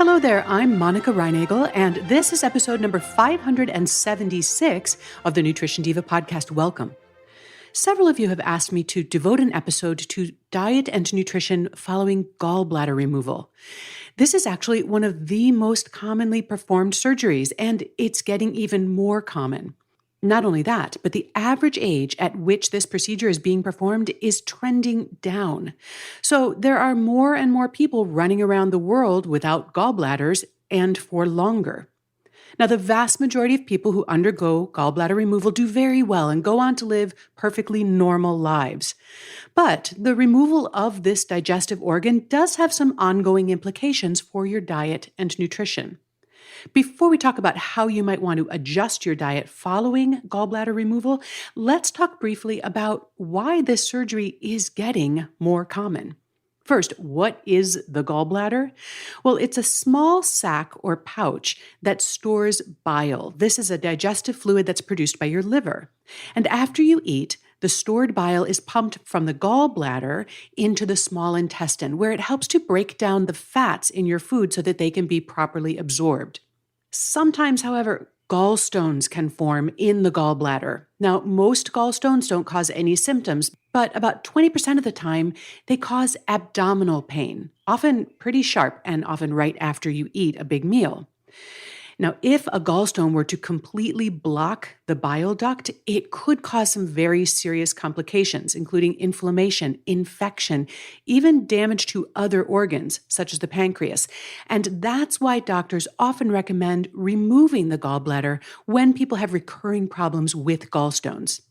Hello there, I'm Monica Reinagel, and this is episode number 576 of the Nutrition Diva podcast. Welcome. Several of you have asked me to devote an episode to diet and nutrition following gallbladder removal. This is actually one of the most commonly performed surgeries, and it's getting even more common. Not only that, but the average age at which this procedure is being performed is trending down. So there are more and more people running around the world without gallbladders and for longer. Now, the vast majority of people who undergo gallbladder removal do very well and go on to live perfectly normal lives. But the removal of this digestive organ does have some ongoing implications for your diet and nutrition. Before we talk about how you might want to adjust your diet following gallbladder removal, let's talk briefly about why this surgery is getting more common. First, what is the gallbladder? Well, it's a small sac or pouch that stores bile. This is a digestive fluid that's produced by your liver. And after you eat, the stored bile is pumped from the gallbladder into the small intestine, where it helps to break down the fats in your food so that they can be properly absorbed. Sometimes, however, gallstones can form in the gallbladder. Now, most gallstones don't cause any symptoms, but about 20% of the time, they cause abdominal pain, often pretty sharp and often right after you eat a big meal. Now, if a gallstone were to completely block the bile duct, it could cause some very serious complications, including inflammation, infection, even damage to other organs, such as the pancreas. And that's why doctors often recommend removing the gallbladder when people have recurring problems with gallstones.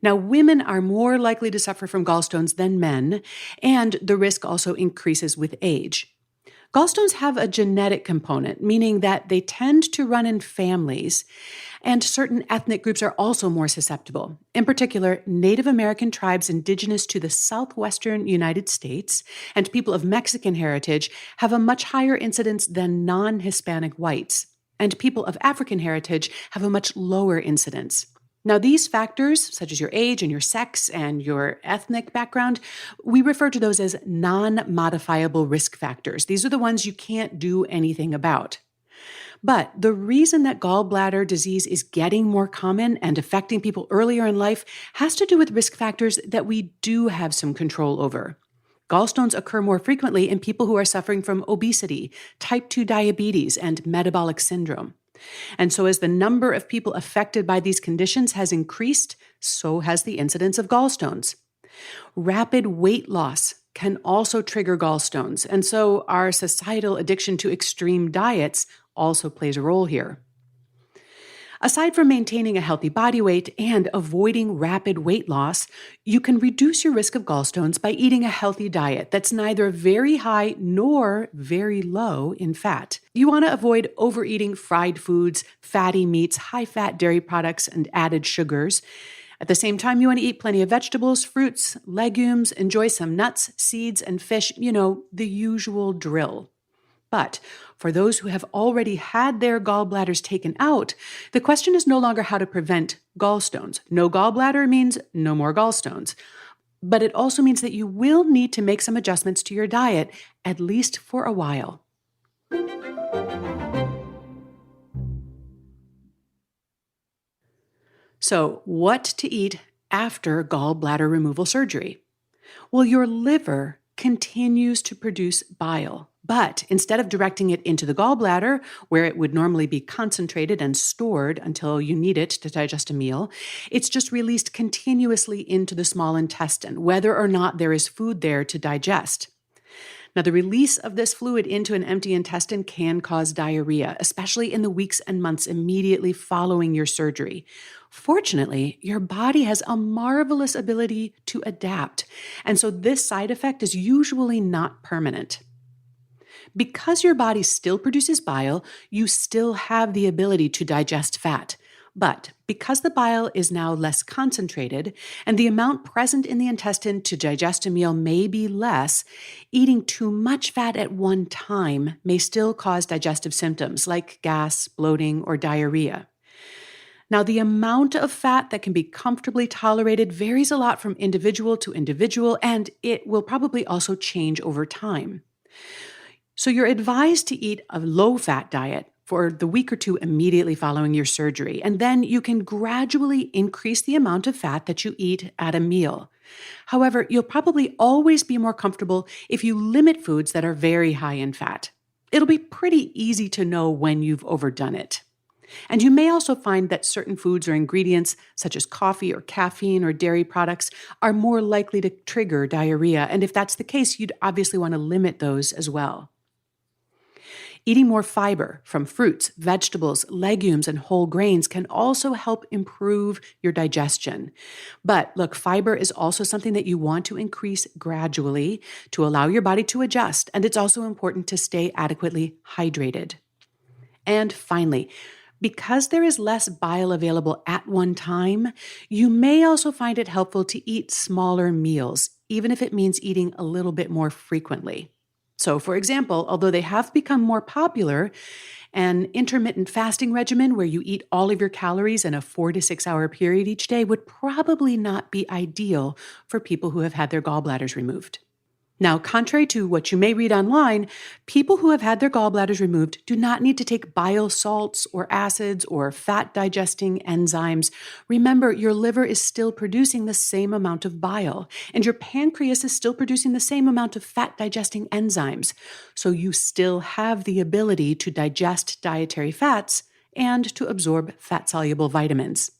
Now, women are more likely to suffer from gallstones than men, and the risk also increases with age. Gallstones have a genetic component, meaning that they tend to run in families, and certain ethnic groups are also more susceptible. In particular, Native American tribes indigenous to the southwestern United States and people of Mexican heritage have a much higher incidence than non-Hispanic whites, and people of African heritage have a much lower incidence. Now, these factors, such as your age and your sex and your ethnic background, we refer to those as non-modifiable risk factors. These are the ones you can't do anything about. But the reason that gallbladder disease is getting more common and affecting people earlier in life has to do with risk factors that we do have some control over. Gallstones occur more frequently in people who are suffering from obesity, type 2 diabetes, and metabolic syndrome. And so as the number of people affected by these conditions has increased, so has the incidence of gallstones. Rapid weight loss can also trigger gallstones, and so our societal addiction to extreme diets also plays a role here. Aside from maintaining a healthy body weight and avoiding rapid weight loss, you can reduce your risk of gallstones by eating a healthy diet that's neither very high nor very low in fat. You want to avoid overeating fried foods, fatty meats, high-fat dairy products, and added sugars. At the same time, you want to eat plenty of vegetables, fruits, legumes, enjoy some nuts, seeds, and fish, the usual drill. But for those who have already had their gallbladders taken out, the question is no longer how to prevent gallstones. No gallbladder means no more gallstones. But it also means that you will need to make some adjustments to your diet, at least for a while. So, what to eat after gallbladder removal surgery? Well, your liver continues to produce bile. But instead of directing it into the gallbladder, where it would normally be concentrated and stored until you need it to digest a meal, it's just released continuously into the small intestine, whether or not there is food there to digest. Now, the release of this fluid into an empty intestine can cause diarrhea, especially in the weeks and months immediately following your surgery. Fortunately, your body has a marvelous ability to adapt, and so this side effect is usually not permanent. Because your body still produces bile, you still have the ability to digest fat. But because the bile is now less concentrated and the amount present in the intestine to digest a meal may be less, eating too much fat at one time may still cause digestive symptoms like gas, bloating, or diarrhea. Now, the amount of fat that can be comfortably tolerated varies a lot from individual to individual, and it will probably also change over time. So you're advised to eat a low-fat diet for the week or two immediately following your surgery, and then you can gradually increase the amount of fat that you eat at a meal. However, you'll probably always be more comfortable if you limit foods that are very high in fat. It'll be pretty easy to know when you've overdone it. And you may also find that certain foods or ingredients, such as coffee or caffeine or dairy products, are more likely to trigger diarrhea. And if that's the case, you'd obviously want to limit those as well. Eating more fiber from fruits, vegetables, legumes, and whole grains can also help improve your digestion. But look, fiber is also something that you want to increase gradually to allow your body to adjust, and it's also important to stay adequately hydrated. And finally, because there is less bile available at one time, you may also find it helpful to eat smaller meals, even if it means eating a little bit more frequently. So, for example, although they have become more popular, an intermittent fasting regimen where you eat all of your calories in a 4 to 6 hour period each day would probably not be ideal for people who have had their gallbladders removed. Now, contrary to what you may read online, people who have had their gallbladders removed do not need to take bile salts or acids or fat-digesting enzymes. Remember, your liver is still producing the same amount of bile, and your pancreas is still producing the same amount of fat-digesting enzymes. So you still have the ability to digest dietary fats and to absorb fat-soluble vitamins.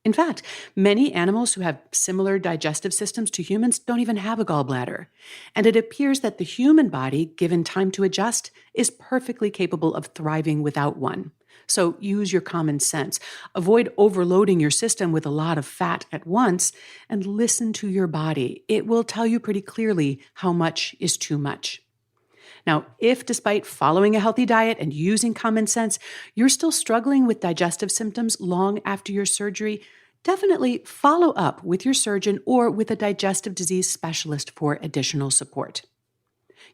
In fact, many animals who have similar digestive systems to humans don't even have a gallbladder. And it appears that the human body, given time to adjust, is perfectly capable of thriving without one. So use your common sense. Avoid overloading your system with a lot of fat at once and listen to your body. It will tell you pretty clearly how much is too much. Now, if despite following a healthy diet and using common sense, you're still struggling with digestive symptoms long after your surgery, definitely follow up with your surgeon or with a digestive disease specialist for additional support.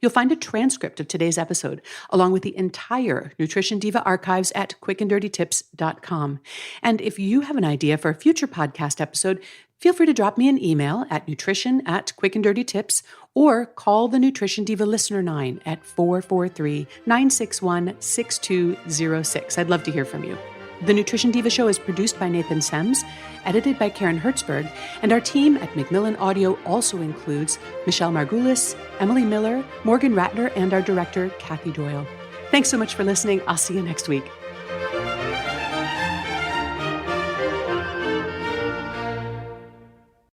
You'll find a transcript of today's episode, along with the entire Nutrition Diva archives at quickanddirtytips.com. And if you have an idea for a future podcast episode, feel free to drop me an email at nutrition@quickanddirtytips or call the Nutrition Diva Listener 9 at 443-961-6206. I'd love to hear from you. The Nutrition Diva Show is produced by Nathan Sems, edited by Karen Hertzberg, and our team at Macmillan Audio also includes Michelle Margulis, Emily Miller, Morgan Ratner, and our director, Kathy Doyle. Thanks so much for listening. I'll see you next week.